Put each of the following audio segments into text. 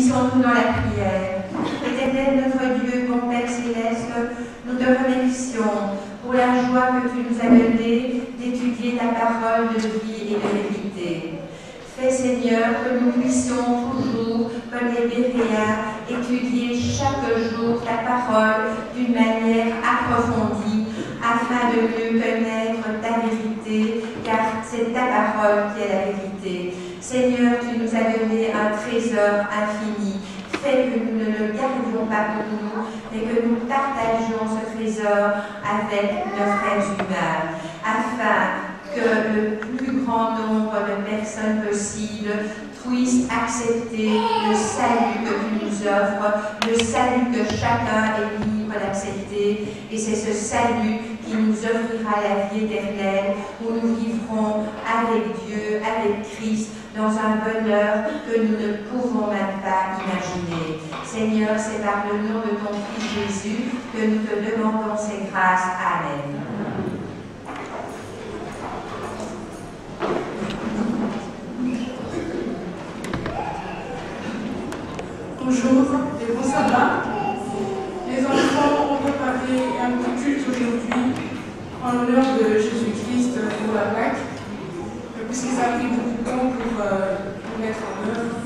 Unissons-nous dans la prière. Éternel notre Dieu, bon Père Céleste, nous te remercions pour la joie que tu nous as donnée d'étudier ta parole de vie et de vérité. Fais, Seigneur, que nous puissions toujours, comme les Béréens, étudier chaque jour ta parole d'une manière approfondie, afin de mieux connaître ta vérité, car c'est ta parole qui est la vérité. Seigneur, tu nous as donné un trésor infini. Fais que nous ne le gardions pas pour nous, mais que nous partagions ce trésor avec nos frères humains, afin que le plus grand nombre de personnes possibles puissent accepter le salut que tu nous offres, le salut que chacun est libre d'accepter, et c'est ce salut qui nous offrira la vie éternelle, où nous vivrons avec Dieu, avec Christ, dans un bonheur que nous ne pouvons même pas imaginer. Seigneur, c'est par le nom de ton Fils Jésus que nous te demandons ces grâces. Amen. Bonjour et bon sabbat. Les enfants ont préparé un petit culte aujourd'hui en l'honneur de Jésus-Christ pour la Pâque. Puisqu'ils a pris beaucoup de temps pour le mettre en œuvre,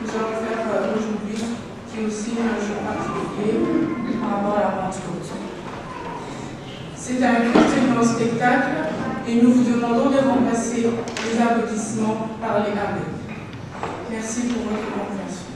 nous allons faire aujourd'hui, qui est aussi un jour particulier par rapport à la Pentecôte. C'est un culte dans le spectacle et nous vous demandons de remplacer les applaudissements par les Amen. Merci pour votre compréhension.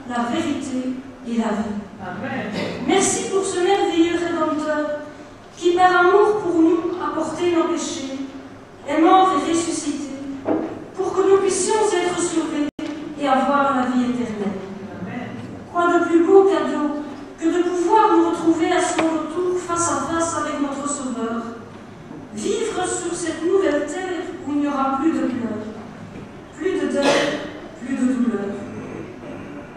la vérité et la vie. Amen. Merci pour ce merveilleux Rédempteur qui, par amour pour nous, a porté nos péchés, est mort et ressuscité, pour que nous puissions être sauvés et avoir la vie éternelle. Amen. Quoi de plus beau cadeau que de pouvoir nous retrouver à son retour face à face avec notre Sauveur, vivre sur cette nouvelle terre où il n'y aura plus de pleurs, plus de deuil, plus de douleur.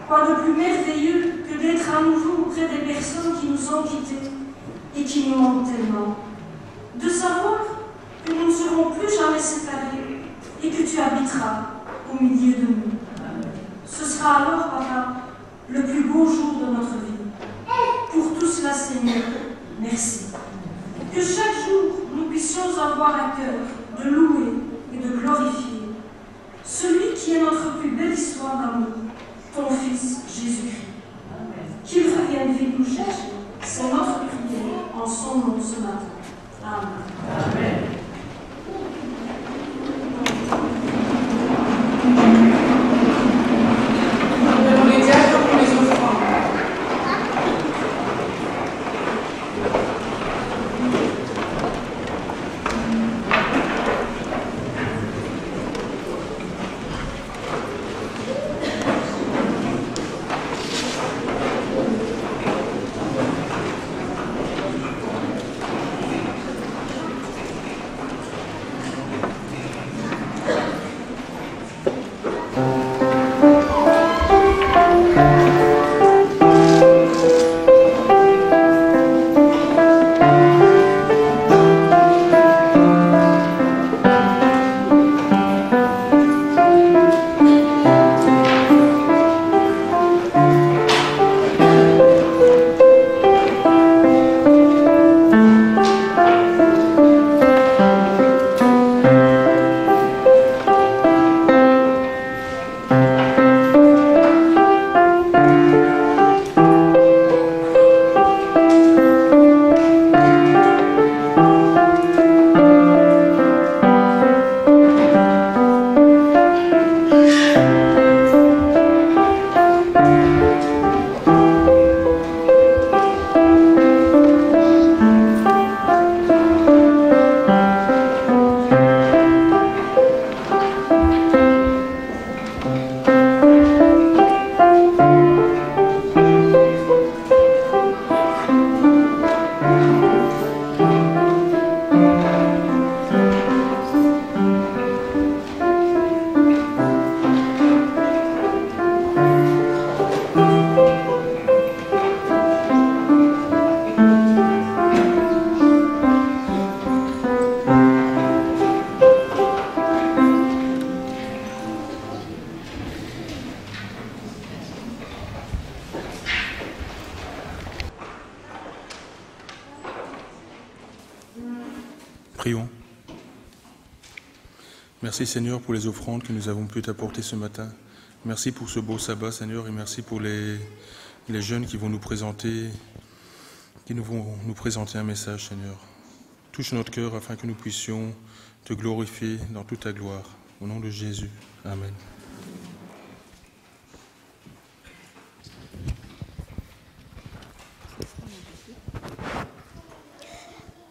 Quoi de plus merveilleux que d'être à nouveau auprès des personnes qui nous ont quittés et qui nous manquent tellement. De savoir que nous ne serons plus jamais séparés et que tu habiteras au milieu de nous. Ce sera alors, Papa, le plus beau jour de notre vie. Pour tout cela, Seigneur, merci. Que chaque jour, nous puissions avoir à cœur de louer et de glorifier celui qui est notre plus belle histoire d'amour, ton Fils Jésus-Christ. Qu'il revienne vite nous chercher. C'est notre prière en son nom ce matin. Amen. Amen. Nous les diacres pour les offrandes. Prions. Merci Seigneur pour les offrandes que nous avons pu t'apporter ce matin. Merci pour ce beau sabbat Seigneur et merci pour les jeunes qui vont nous présenter, un message Seigneur. Touche notre cœur afin que nous puissions te glorifier dans toute ta gloire. Au nom de Jésus. Amen.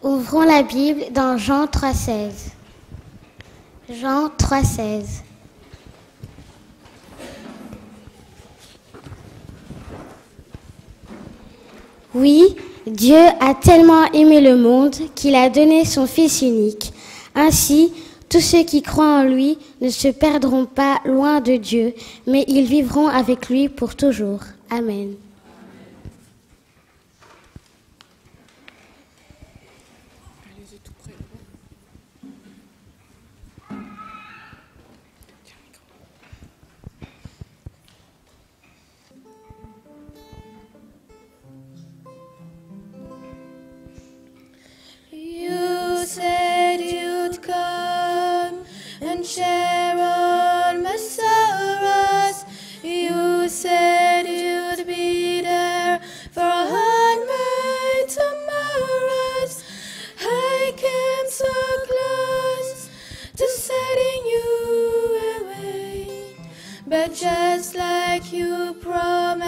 Ouvrons la Bible dans Jean 3,16. Jean 3,16. Oui, Dieu a tellement aimé le monde qu'il a donné son Fils unique. Ainsi, tous ceux qui croient en lui ne se perdront pas loin de Dieu, mais ils vivront avec lui pour toujours. Amen. You said you'd come and share all my sorrows. You said you'd be there for all my tomorrows. I came so close to setting you away, but just like you promised,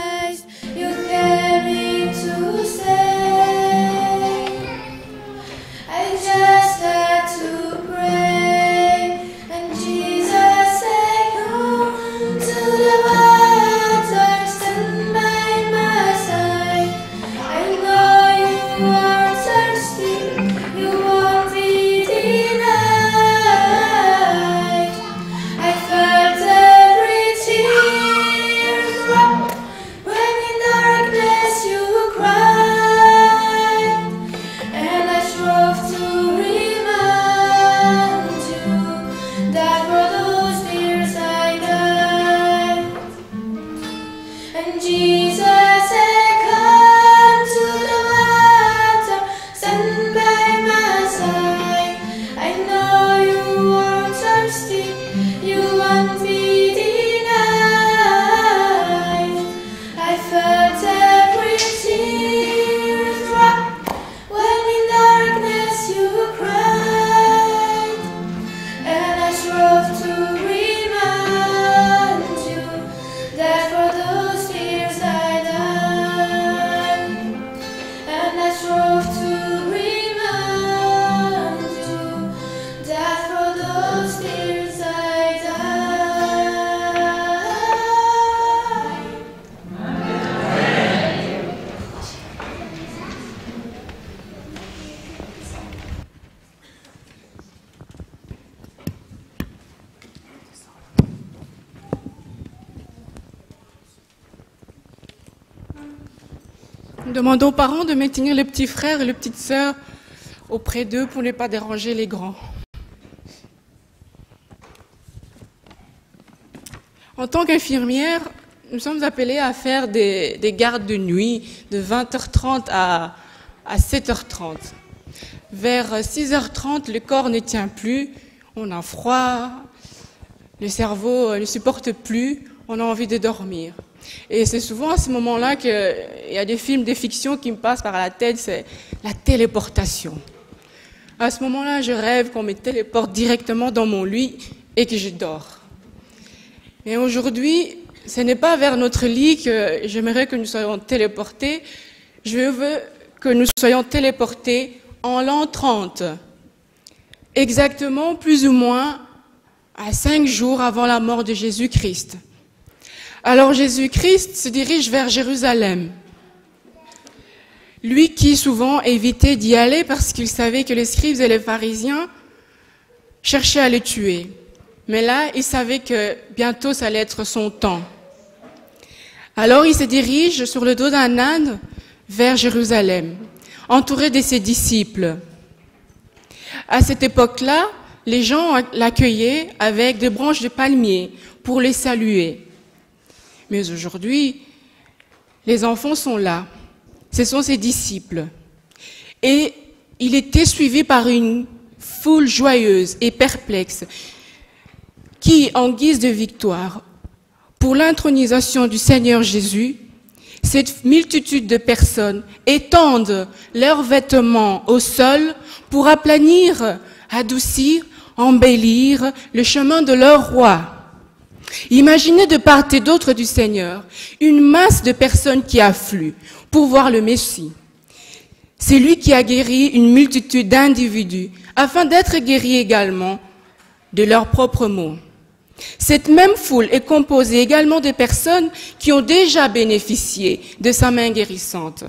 Nous demandons aux parents de maintenir les petits frères et les petites sœurs auprès d'eux pour ne pas déranger les grands. En tant qu'infirmière, nous sommes appelés à faire des gardes de nuit de 20h30 à 7h30. Vers 6h30, le corps ne tient plus, on a froid, le cerveau ne supporte plus, on a envie de dormir. Et c'est souvent à ce moment-là qu'il y a des films de fiction qui me passent par la tête, c'est la téléportation. À ce moment-là, je rêve qu'on me téléporte directement dans mon lit et que je dors. Mais aujourd'hui, ce n'est pas vers notre lit que j'aimerais que nous soyons téléportés. Je veux que nous soyons téléportés en l'an 30. Exactement, plus ou moins, à 5 jours avant la mort de Jésus-Christ. Alors Jésus-Christ se dirige vers Jérusalem. Lui qui souvent évitait d'y aller parce qu'il savait que les scribes et les pharisiens cherchaient à le tuer. Mais là, il savait que bientôt, ça allait être son temps. Alors, il se dirige sur le dos d'un âne vers Jérusalem, entouré de ses disciples. À cette époque-là, les gens l'accueillaient avec des branches de palmier pour les saluer. Mais aujourd'hui, les enfants sont là. Ce sont ses disciples. Et il était suivi par une foule joyeuse et perplexe qui, en guise de victoire, pour l'intronisation du Seigneur Jésus, cette multitude de personnes étendent leurs vêtements au sol pour aplanir, adoucir, embellir le chemin de leur roi. Imaginez de part et d'autre du Seigneur une masse de personnes qui affluent pour voir le Messie. C'est lui qui a guéri une multitude d'individus afin d'être guéris également de leurs propres maux. Cette même foule est composée également de personnes qui ont déjà bénéficié de sa main guérissante.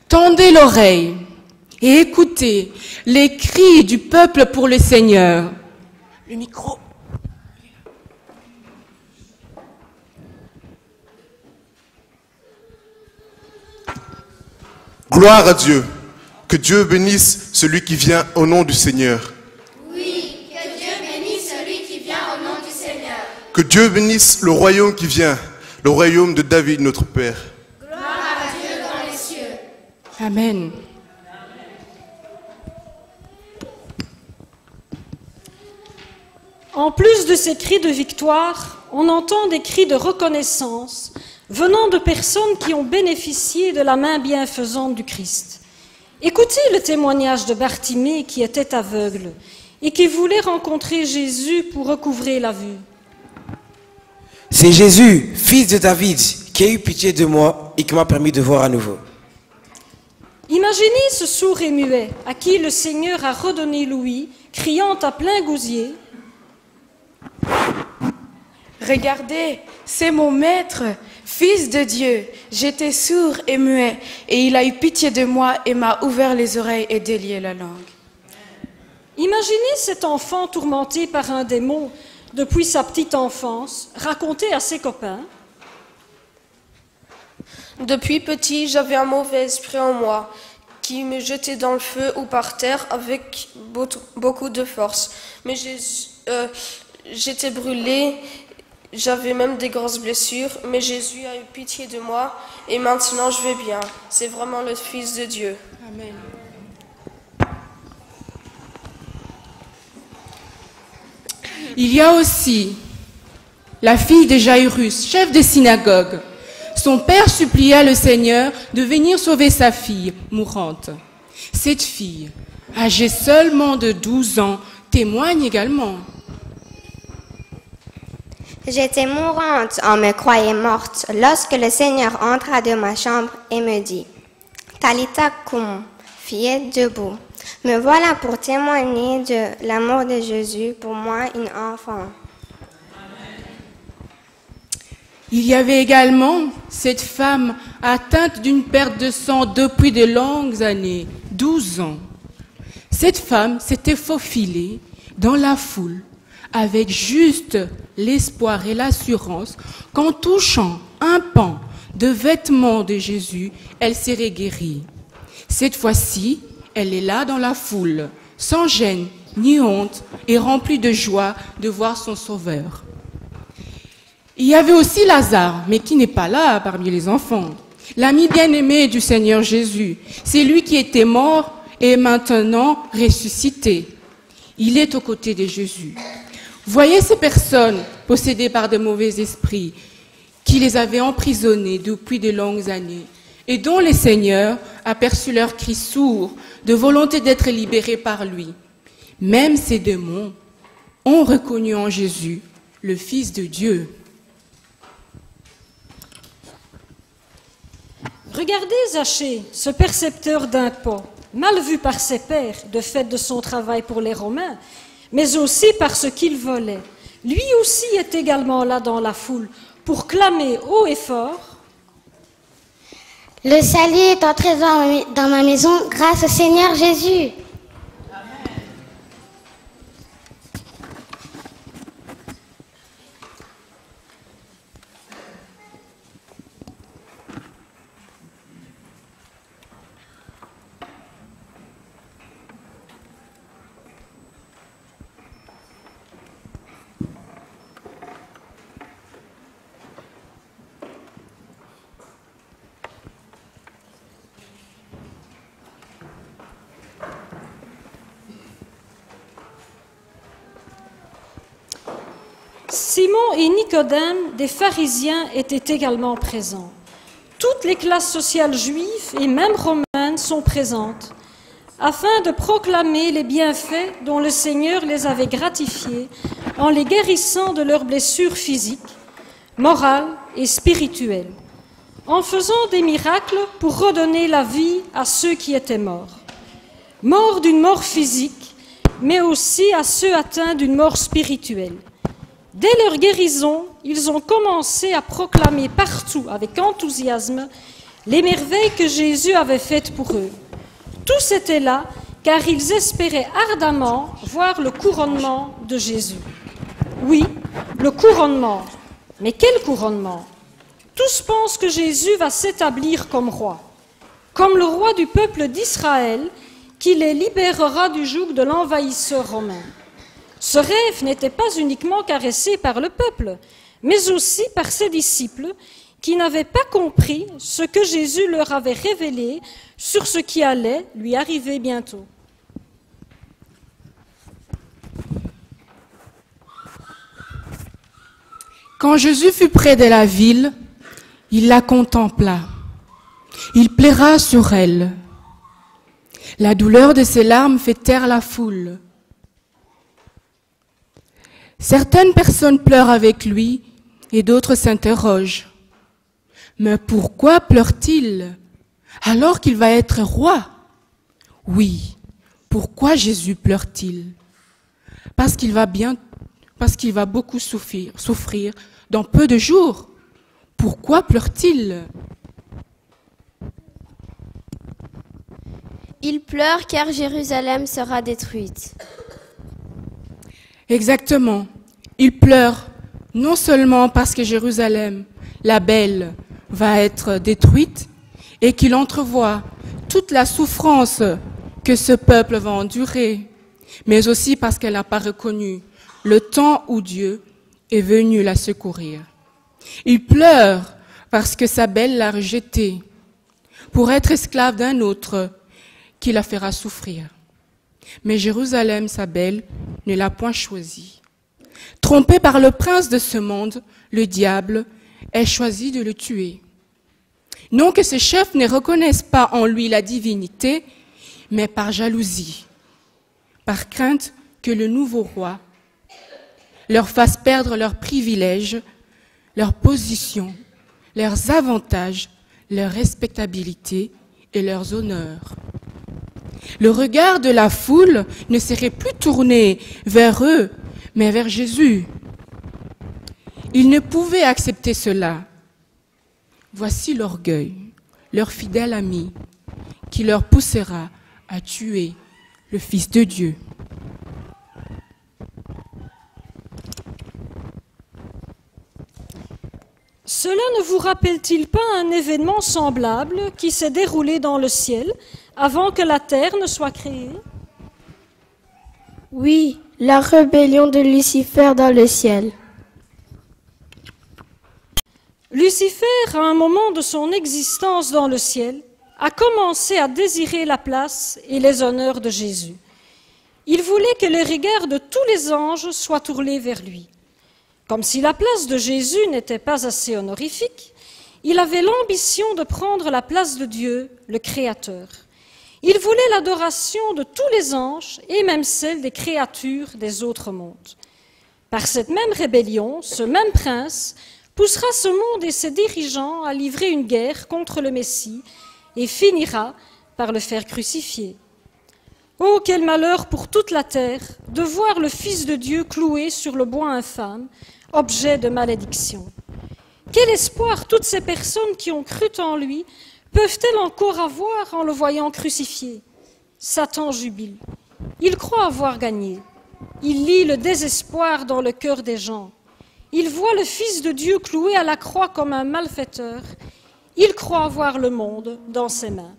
Tendez l'oreille et écoutez les cris du peuple pour le Seigneur. Le micro. Gloire à Dieu. Que Dieu bénisse celui qui vient au nom du Seigneur. Oui, que Dieu bénisse celui qui vient au nom du Seigneur. Que Dieu bénisse le royaume qui vient, le royaume de David, notre Père. Gloire à Dieu dans les cieux. Amen. En plus de ces cris de victoire, on entend des cris de reconnaissance venant de personnes qui ont bénéficié de la main bienfaisante du Christ. Écoutez le témoignage de Bartimée qui était aveugle et qui voulait rencontrer Jésus pour recouvrer la vue. C'est Jésus, fils de David, qui a eu pitié de moi et qui m'a permis de voir à nouveau. Imaginez ce sourd et muet à qui le Seigneur a redonné l'ouïe, criant à plein gosier. Regardez, c'est mon maître, fils de Dieu. J'étais sourd et muet, et il a eu pitié de moi et m'a ouvert les oreilles et délié la langue. Imaginez cet enfant tourmenté par un démon depuis sa petite enfance, raconter à ses copains. Depuis petit, j'avais un mauvais esprit en moi qui me jetait dans le feu ou par terre avec beaucoup de force. Mais j'étais brûlée, j'avais même des grosses blessures, mais Jésus a eu pitié de moi et maintenant je vais bien. C'est vraiment le Fils de Dieu. Amen. Il y a aussi la fille de Jairus, chef de synagogue. Son père supplia le Seigneur de venir sauver sa fille mourante. Cette fille, âgée seulement de 12 ans, témoigne également. J'étais mourante, on me croyait morte, lorsque le Seigneur entra dans ma chambre et me dit, « Talitha koum, fille, debout. » Me voilà pour témoigner de l'amour de Jésus pour moi, une enfant. Il y avait également cette femme atteinte d'une perte de sang depuis de longues années, 12 ans. Cette femme s'était faufilée dans la foule avec juste l'espoir et l'assurance qu'en touchant un pan de vêtements de Jésus, elle serait guérie. Cette fois-ci, elle est là dans la foule, sans gêne ni honte et remplie de joie de voir son Sauveur. Il y avait aussi Lazare, mais qui n'est pas là parmi les enfants. L'ami bien-aimé du Seigneur Jésus, c'est lui qui était mort et maintenant ressuscité. Il est aux côtés de Jésus. Voyez ces personnes possédées par de mauvais esprits qui les avaient emprisonnées depuis de longues années et dont le Seigneur aperçut leurs cris sourds de volonté d'être libérés par lui. Même ces démons ont reconnu en Jésus le Fils de Dieu. Regardez Zachée, ce percepteur d'impôts, mal vu par ses pairs, de fait de son travail pour les Romains, mais aussi parce qu'il volait. Lui aussi est également là dans la foule pour clamer haut et fort. Le salut est entré dans ma maison grâce au Seigneur Jésus. Simon et Nicodème, des pharisiens, étaient également présents. Toutes les classes sociales juives et même romaines sont présentes, afin de proclamer les bienfaits dont le Seigneur les avait gratifiés en les guérissant de leurs blessures physiques, morales et spirituelles, en faisant des miracles pour redonner la vie à ceux qui étaient morts. Morts d'une mort physique, mais aussi à ceux atteints d'une mort spirituelle. Dès leur guérison, ils ont commencé à proclamer partout avec enthousiasme les merveilles que Jésus avait faites pour eux. Tous étaient là car ils espéraient ardemment voir le couronnement de Jésus. Oui, le couronnement. Mais quel couronnement? Tous pensent que Jésus va s'établir comme roi, comme le roi du peuple d'Israël qui les libérera du joug de l'envahisseur romain. Ce rêve n'était pas uniquement caressé par le peuple, mais aussi par ses disciples qui n'avaient pas compris ce que Jésus leur avait révélé sur ce qui allait lui arriver bientôt. Quand Jésus fut près de la ville, il la contempla. Il pleura sur elle. La douleur de ses larmes fait taire la foule. Certaines personnes pleurent avec lui et d'autres s'interrogent. Mais pourquoi pleure-t-il alors qu'il va être roi? Oui, pourquoi Jésus pleure-t-il? Parce qu'il va beaucoup souffrir dans peu de jours. Pourquoi pleure-t-il? Il pleure car Jérusalem sera détruite. Exactement. Il pleure non seulement parce que Jérusalem, la belle, va être détruite et qu'il entrevoit toute la souffrance que ce peuple va endurer, mais aussi parce qu'elle n'a pas reconnu le temps où Dieu est venu la secourir. Il pleure parce que sa belle l'a rejetée pour être esclave d'un autre qui la fera souffrir. Mais Jérusalem, sa belle, ne l'a point choisi. Trompé par le prince de ce monde, le diable, elle choisit de le tuer. Non que ses chefs ne reconnaissent pas en lui la divinité, mais par jalousie, par crainte que le nouveau roi leur fasse perdre leurs privilèges, leur position, leurs avantages, leur respectabilité et leurs honneurs. Le regard de la foule ne serait plus tourné vers eux, mais vers Jésus. Ils ne pouvaient accepter cela. Voici l'orgueil, leur fidèle ami, qui leur poussera à tuer le Fils de Dieu. Cela ne vous rappelle-t-il pas un événement semblable qui s'est déroulé dans le ciel avant que la terre ne soit créée? Oui, la rébellion de Lucifer dans le ciel. Lucifer, à un moment de son existence dans le ciel, a commencé à désirer la place et les honneurs de Jésus. Il voulait que les regards de tous les anges soient tournés vers lui. Comme si la place de Jésus n'était pas assez honorifique, il avait l'ambition de prendre la place de Dieu, le Créateur. Il voulait l'adoration de tous les anges et même celle des créatures des autres mondes. Par cette même rébellion, ce même prince poussera ce monde et ses dirigeants à livrer une guerre contre le Messie et finira par le faire crucifier. Oh, quel malheur pour toute la terre de voir le Fils de Dieu cloué sur le bois infâme, objet de malédiction. Quel espoir toutes ces personnes qui ont cru en lui peuvent-elles encore avoir en le voyant crucifié? Satan jubile. Il croit avoir gagné. Il lit le désespoir dans le cœur des gens. Il voit le Fils de Dieu cloué à la croix comme un malfaiteur. Il croit avoir le monde dans ses mains.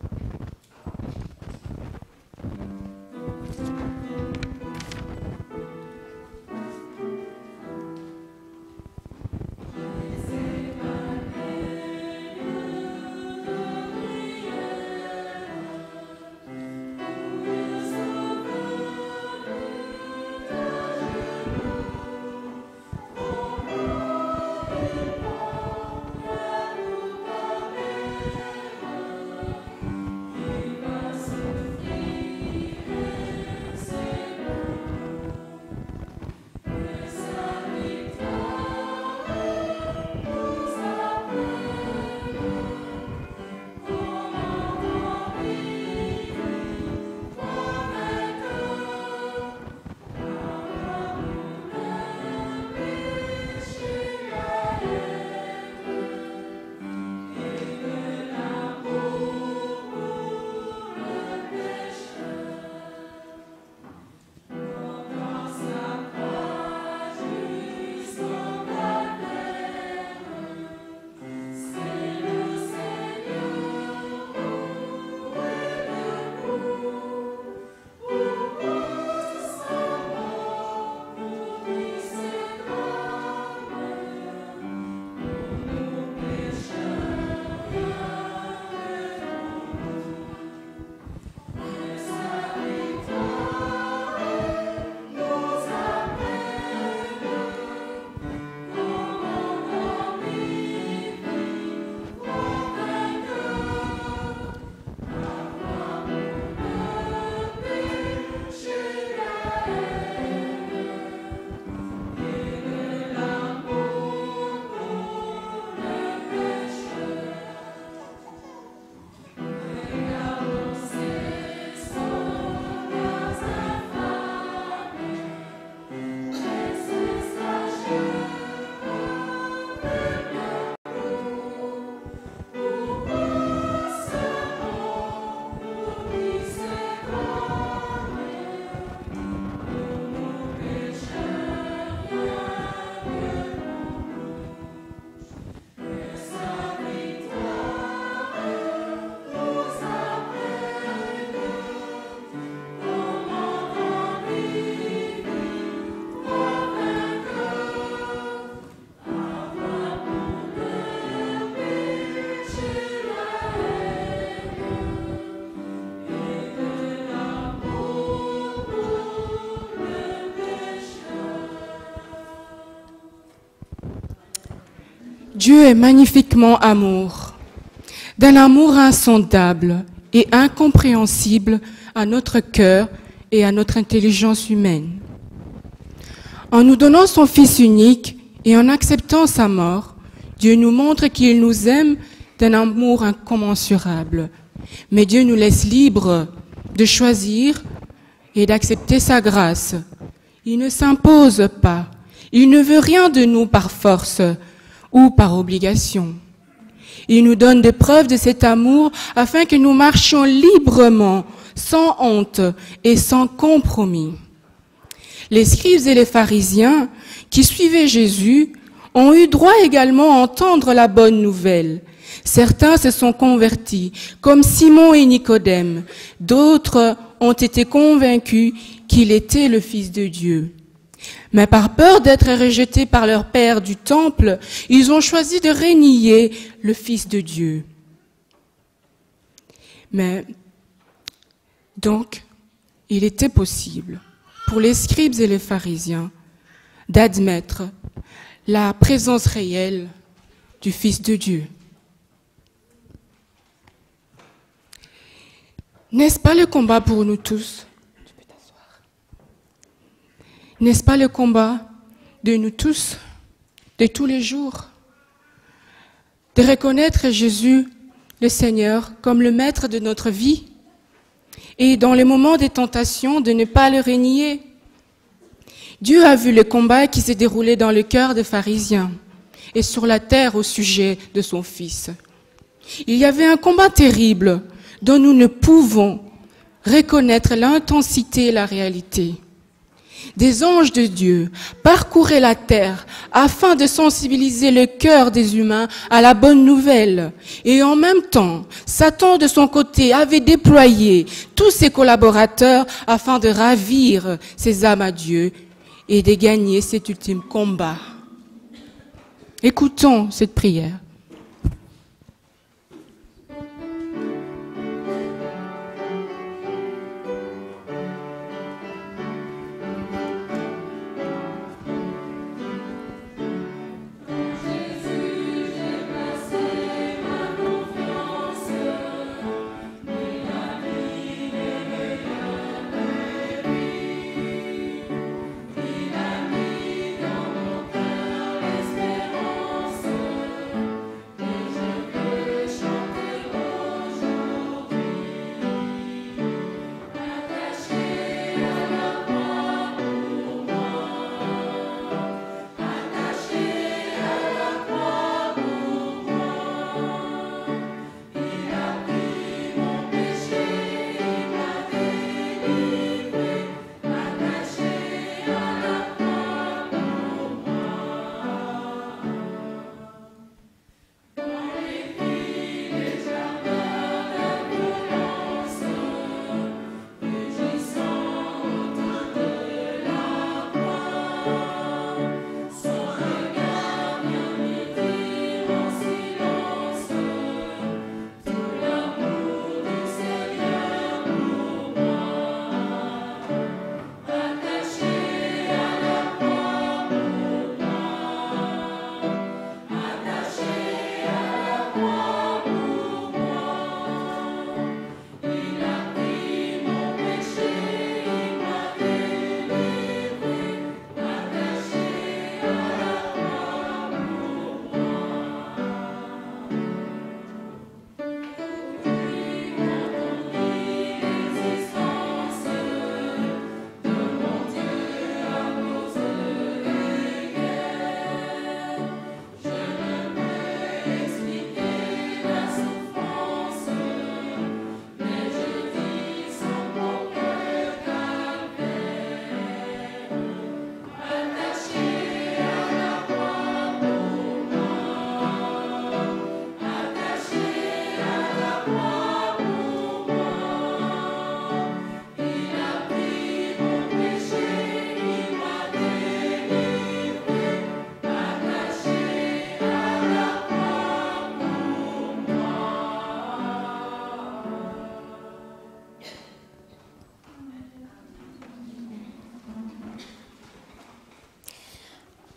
Dieu est magnifiquement amour, d'un amour insondable et incompréhensible à notre cœur et à notre intelligence humaine. En nous donnant son Fils unique et en acceptant sa mort, Dieu nous montre qu'il nous aime d'un amour incommensurable. Mais Dieu nous laisse libres de choisir et d'accepter sa grâce. Il ne s'impose pas. Il ne veut rien de nous par force ou par obligation. Il nous donne des preuves de cet amour afin que nous marchions librement, sans honte et sans compromis. Les scribes et les pharisiens qui suivaient Jésus ont eu droit également à entendre la bonne nouvelle. Certains se sont convertis, comme Simon et Nicodème. D'autres ont été convaincus qu'il était le Fils de Dieu. Mais par peur d'être rejetés par leur père du temple, ils ont choisi de renier le Fils de Dieu. Mais donc, il était possible pour les scribes et les pharisiens d'admettre la présence réelle du Fils de Dieu. N'est-ce pas le combat pour nous tous? N'est-ce pas le combat de nous tous, de tous les jours? De reconnaître Jésus, le Seigneur, comme le maître de notre vie et dans les moments des tentations, de ne pas le renier. Dieu a vu le combat qui s'est déroulé dans le cœur des pharisiens et sur la terre au sujet de son Fils. Il y avait un combat terrible dont nous ne pouvons reconnaître l'intensité et la réalité. Des anges de Dieu parcouraient la terre afin de sensibiliser le cœur des humains à la bonne nouvelle. Et en même temps, Satan de son côté avait déployé tous ses collaborateurs afin de ravir ses âmes à Dieu et de gagner cet ultime combat. Écoutons cette prière.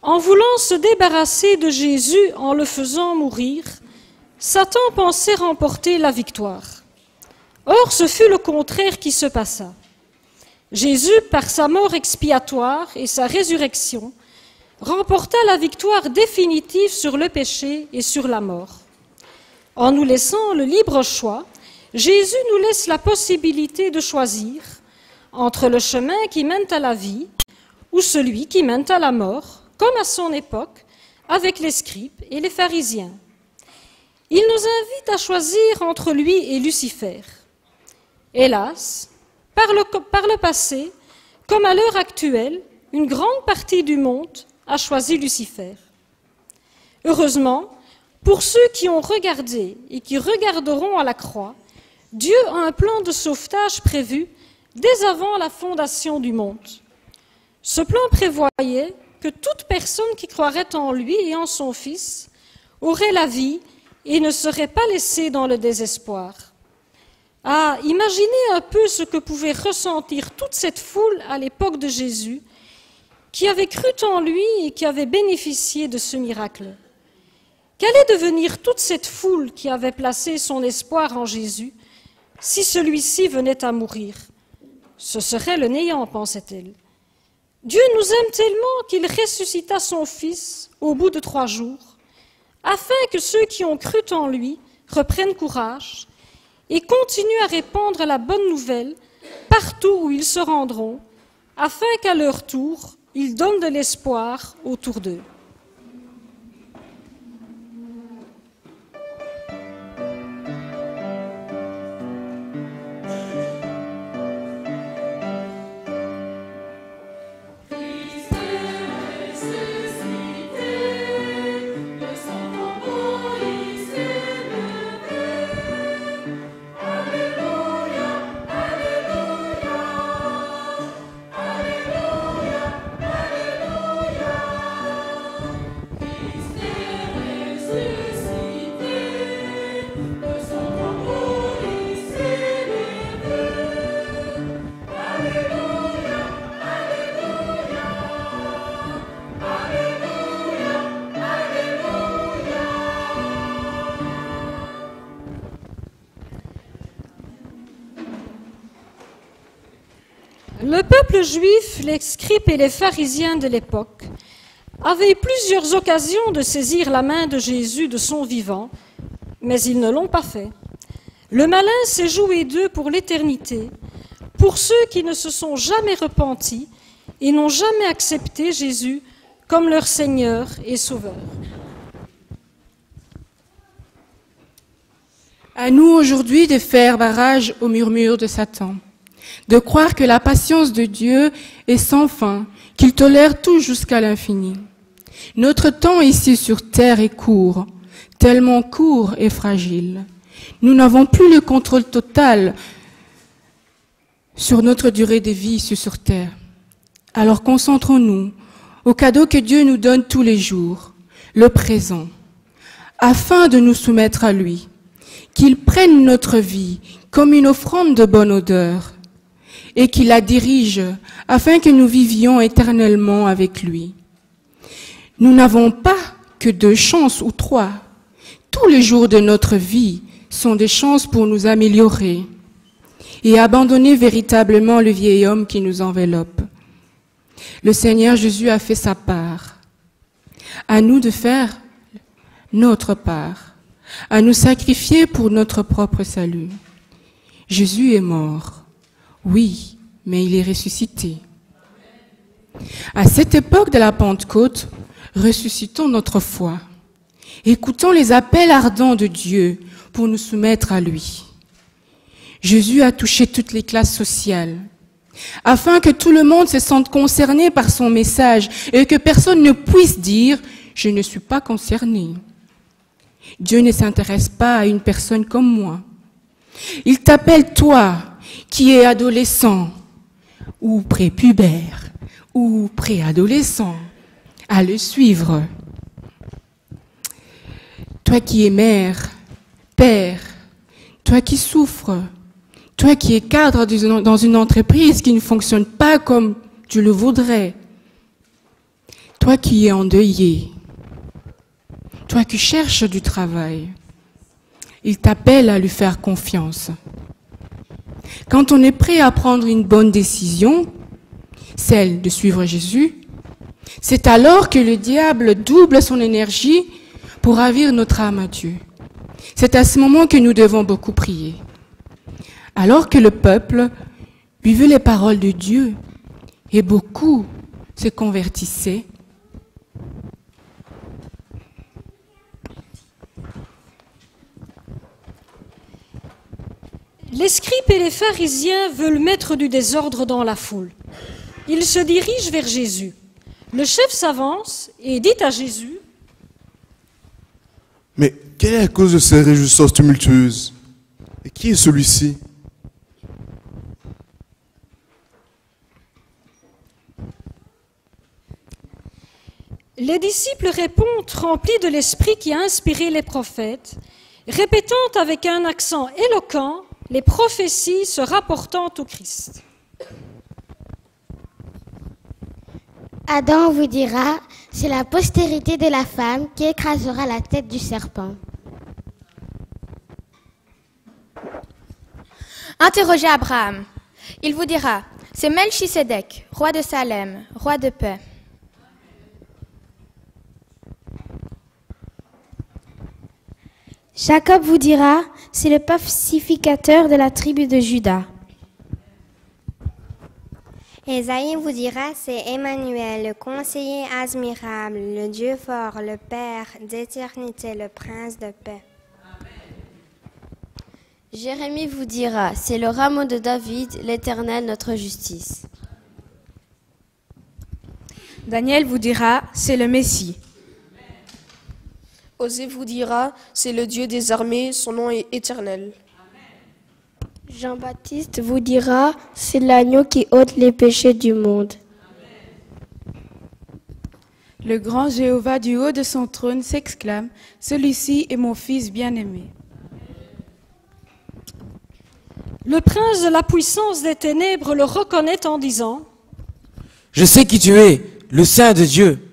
En voulant se débarrasser de Jésus en le faisant mourir, Satan pensait remporter la victoire. Or, ce fut le contraire qui se passa. Jésus, par sa mort expiatoire et sa résurrection, remporta la victoire définitive sur le péché et sur la mort. En nous laissant le libre choix, Jésus nous laisse la possibilité de choisir entre le chemin qui mène à la vie ou celui qui mène à la mort, comme à son époque, avec les scribes et les pharisiens. Il nous invite à choisir entre lui et Lucifer. Hélas, par le passé, comme à l'heure actuelle, une grande partie du monde a choisi Lucifer. Heureusement, pour ceux qui ont regardé et qui regarderont à la croix, Dieu a un plan de sauvetage prévu dès avant la fondation du monde. Ce plan prévoyait que toute personne qui croirait en lui et en son Fils aurait la vie et ne serait pas laissée dans le désespoir. Ah, imaginez un peu ce que pouvait ressentir toute cette foule à l'époque de Jésus, qui avait cru en lui et qui avait bénéficié de ce miracle. Qu'allait devenir toute cette foule qui avait placé son espoir en Jésus si celui-ci venait à mourir? Ce serait le néant, pensait-elle. Dieu nous aime tellement qu'il ressuscita son Fils au bout de 3 jours, afin que ceux qui ont cru en lui reprennent courage et continuent à répandre la bonne nouvelle partout où ils se rendront, afin qu'à leur tour, ils donnent de l'espoir autour d'eux. Le peuple juif, les scribes et les pharisiens de l'époque avaient plusieurs occasions de saisir la main de Jésus de son vivant, mais ils ne l'ont pas fait. Le malin s'est joué d'eux pour l'éternité, pour ceux qui ne se sont jamais repentis et n'ont jamais accepté Jésus comme leur Seigneur et Sauveur. À nous aujourd'hui de faire barrage aux murmures de Satan, de croire que la patience de Dieu est sans fin, qu'il tolère tout jusqu'à l'infini. Notre temps ici sur terre est court, tellement court et fragile. Nous n'avons plus le contrôle total sur notre durée de vie ici sur terre. Alors concentrons-nous au cadeau que Dieu nous donne tous les jours, le présent, afin de nous soumettre à lui, qu'il prenne notre vie comme une offrande de bonne odeur, et qu'il la dirige afin que nous vivions éternellement avec lui. Nous n'avons pas que 2 chances ou 3. Tous les jours de notre vie sont des chances pour nous améliorer et abandonner véritablement le vieil homme qui nous enveloppe. Le Seigneur Jésus a fait sa part. À nous de faire notre part, à nous sacrifier pour notre propre salut. Jésus est mort. Oui, mais il est ressuscité. À cette époque de la Pentecôte, ressuscitons notre foi. Écoutons les appels ardents de Dieu pour nous soumettre à lui. Jésus a touché toutes les classes sociales, afin que tout le monde se sente concerné par son message et que personne ne puisse dire « je ne suis pas concerné ». Dieu ne s'intéresse pas à une personne comme moi. Il t'appelle toi, qui est adolescent, ou prépubère, ou préadolescent, à le suivre. Toi qui es mère, père, toi qui souffres, toi qui es cadre dans une entreprise qui ne fonctionne pas comme tu le voudrais, toi qui es endeuillé, toi qui cherches du travail, il t'appelle à lui faire confiance. Quand on est prêt à prendre une bonne décision, celle de suivre Jésus, c'est alors que le diable double son énergie pour ravir notre âme à Dieu. C'est à ce moment que nous devons beaucoup prier. Alors que le peuple buvait les paroles de Dieu et beaucoup se convertissaient, les scribes et les pharisiens veulent mettre du désordre dans la foule. Ils se dirigent vers Jésus. Le chef s'avance et dit à Jésus: Mais quelle est la cause de ces réjouissances tumultueuses? Et qui est celui-ci? Les disciples répondent remplis de l'esprit qui a inspiré les prophètes, répétant avec un accent éloquent les prophéties se rapportant au Christ. Adam vous dira, c'est la postérité de la femme qui écrasera la tête du serpent. Interrogez Abraham. Il vous dira, c'est Melchisédek, roi de Salem, roi de paix. Jacob vous dira, c'est le pacificateur de la tribu de Juda. Ésaïe vous dira, c'est Emmanuel, le conseiller admirable, le Dieu fort, le Père d'éternité, le prince de paix. Jérémie vous dira, c'est le rameau de David, l'Éternel notre justice. Daniel vous dira, c'est le Messie. Osée vous dira, c'est le Dieu des armées, son nom est éternel. Jean-Baptiste vous dira, c'est l'agneau qui ôte les péchés du monde. Le grand Jéhovah du haut de son trône s'exclame, celui-ci est mon fils bien-aimé. Le prince de la puissance des ténèbres le reconnaît en disant, je sais qui tu es, le Saint de Dieu.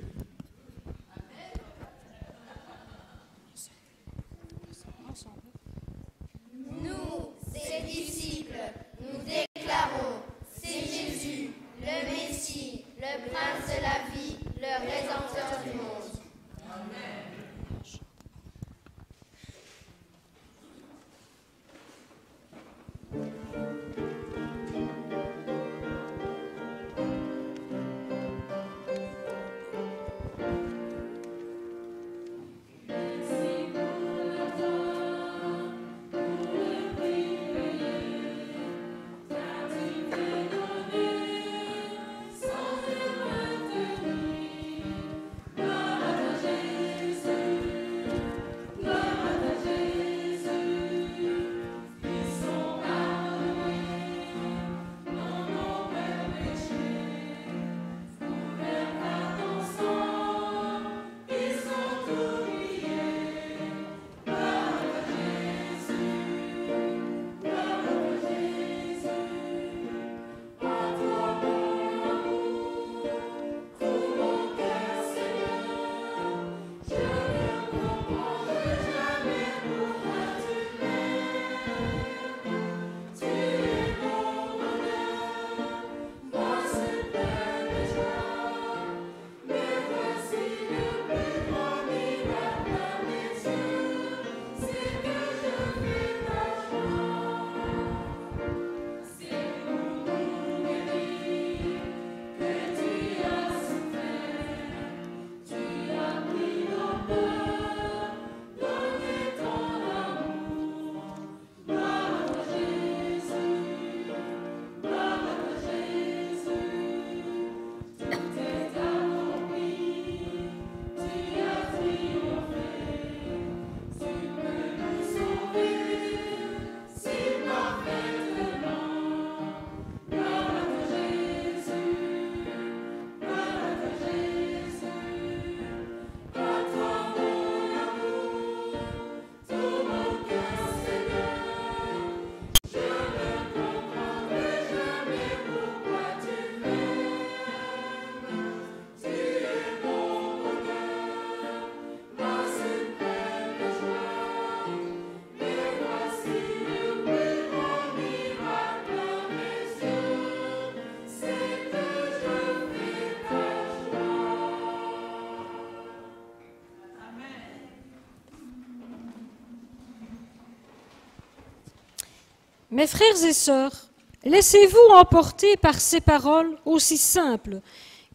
Mes frères et sœurs, laissez-vous emporter par ces paroles aussi simples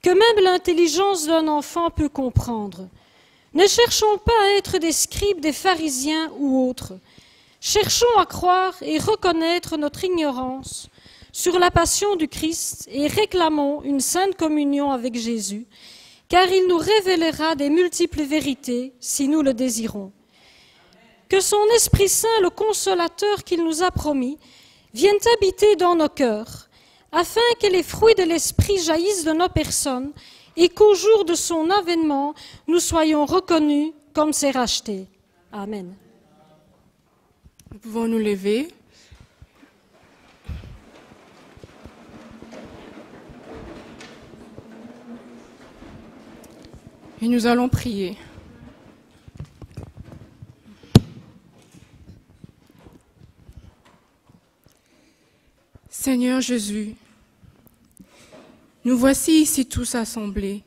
que même l'intelligence d'un enfant peut comprendre. Ne cherchons pas à être des scribes, des pharisiens ou autres. Cherchons à croire et reconnaître notre ignorance sur la passion du Christ et réclamons une sainte communion avec Jésus, car il nous révélera des multiples vérités si nous le désirons. que son Esprit Saint, le Consolateur qu'il nous a promis, vienne habiter dans nos cœurs, afin que les fruits de l'Esprit jaillissent de nos personnes et qu'au jour de son avènement, nous soyons reconnus comme ses rachetés. Amen. Nous pouvons nous lever. Et nous allons prier. Seigneur Jésus, nous voici ici tous assemblés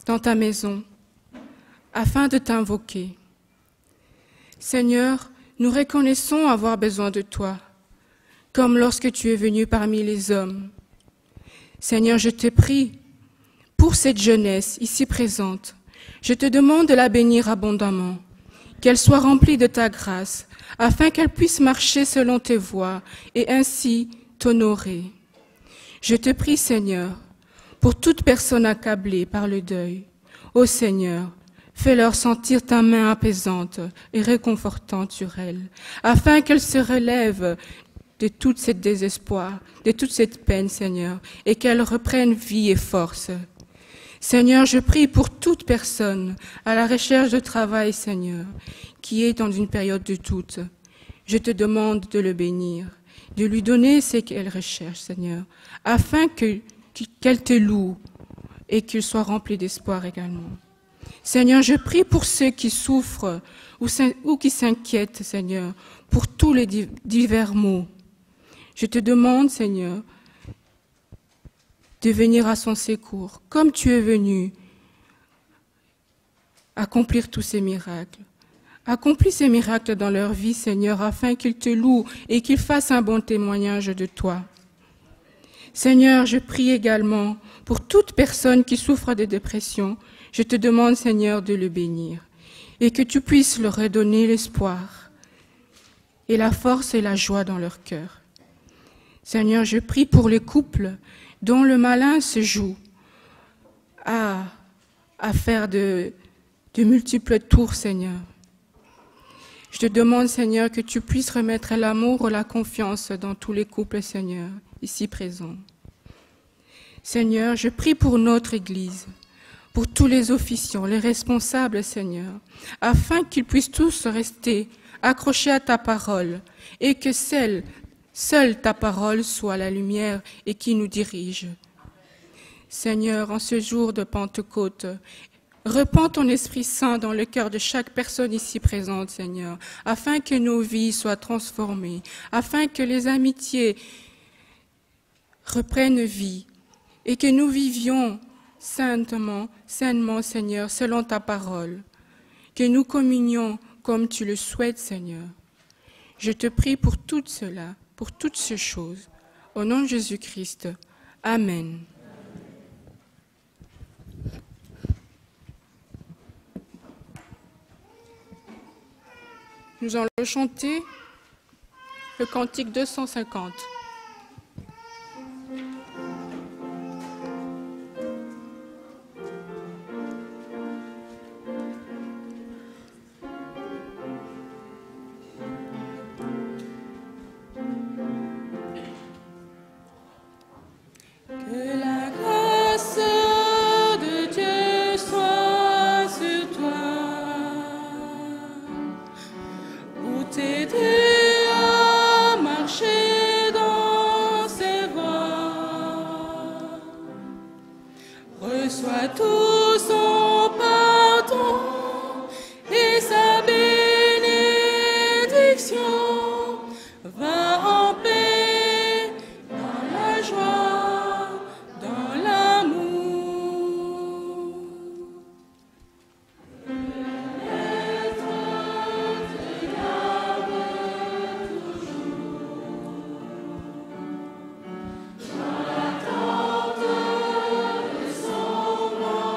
dans ta maison afin de t'invoquer. Seigneur, nous reconnaissons avoir besoin de toi, comme lorsque tu es venu parmi les hommes. Seigneur, je te prie pour cette jeunesse ici présente. Je te demande de la bénir abondamment, qu'elle soit remplie de ta grâce, afin qu'elle puisse marcher selon tes voies et ainsi t'honorer. Je te prie, Seigneur, pour toute personne accablée par le deuil. Ô Seigneur, fais-leur sentir ta main apaisante et réconfortante sur elles, afin qu'elles se relèvent de tout ce désespoir, de toute cette peine, Seigneur, et qu'elles reprennent vie et force. Seigneur, je prie pour toute personne à la recherche de travail, Seigneur, qui est dans une période de doute. Je te demande de le bénir, de lui donner ce qu'elle recherche, Seigneur, afin qu'elle te loue et qu'il soit rempli d'espoir également. Seigneur, je prie pour ceux qui souffrent ou qui s'inquiètent, Seigneur, pour tous les divers maux. Je te demande, Seigneur, de venir à son secours, comme tu es venu accomplir tous ces miracles. Accomplis ces miracles dans leur vie, Seigneur, afin qu'ils te louent et qu'ils fassent un bon témoignage de toi. Seigneur, je prie également pour toute personne qui souffre de dépression. Je te demande, Seigneur, de le bénir et que tu puisses leur redonner l'espoir et la force et la joie dans leur cœur. Seigneur, je prie pour les couples dont le malin se joue à faire de multiples tours, Seigneur. Je te demande, Seigneur, que tu puisses remettre l'amour et la confiance dans tous les couples, Seigneur, ici présents. Seigneur, je prie pour notre Église, pour tous les officiants, les responsables, Seigneur, afin qu'ils puissent tous rester accrochés à ta parole et que seule ta parole soit la lumière et qui nous dirige. Seigneur, en ce jour de Pentecôte, répands ton Esprit Saint dans le cœur de chaque personne ici présente, Seigneur, afin que nos vies soient transformées, afin que les amitiés reprennent vie et que nous vivions sainement, Seigneur, selon ta parole, que nous communions comme tu le souhaites, Seigneur. Je te prie pour tout cela, pour toutes ces choses. Au nom de Jésus-Christ. Amen. Nous allons chanter le cantique 250. Dans l'attente de son roi.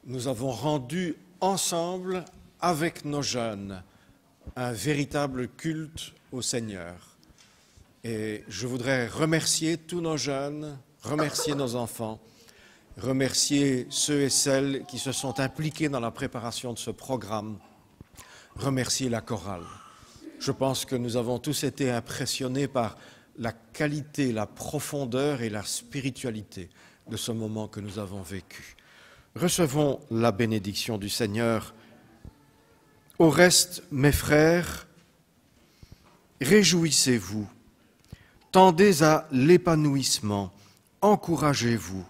nous avons rendu ensemble, avec nos jeunes, un véritable culte au Seigneur. Et je voudrais remercier tous nos jeunes, remercier nos enfants, remercier ceux et celles qui se sont impliqués dans la préparation de ce programme, remercier la chorale. Je pense que nous avons tous été impressionnés par la qualité, la profondeur et la spiritualité de ce moment que nous avons vécu. Recevons la bénédiction du Seigneur. Au reste, mes frères, réjouissez-vous, tendez à l'épanouissement, encouragez-vous,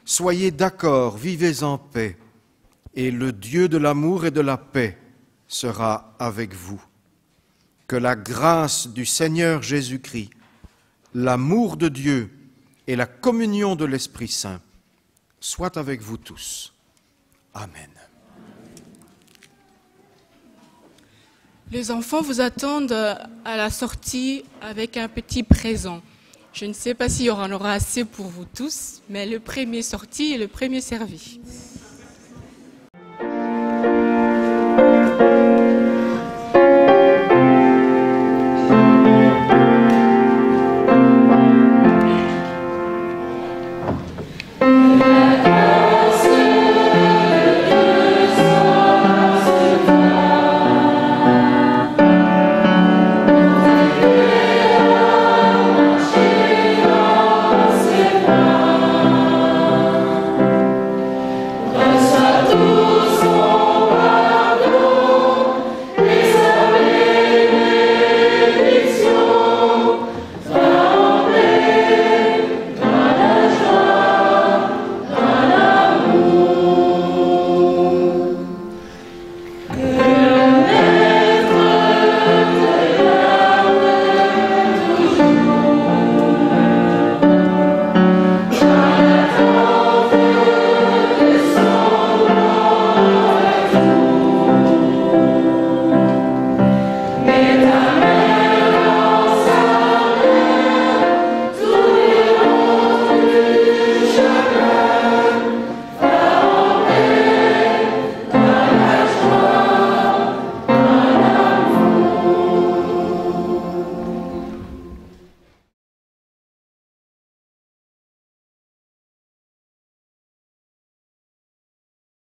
soyez d'accord, vivez en paix, et le Dieu de l'amour et de la paix sera avec vous. Que la grâce du Seigneur Jésus-Christ, l'amour de Dieu et la communion de l'Esprit Saint soient avec vous tous. Amen. Les enfants vous attendent à la sortie avec un petit présent. Je ne sais pas s'il y en aura assez pour vous tous, mais le premier sorti est le premier servi.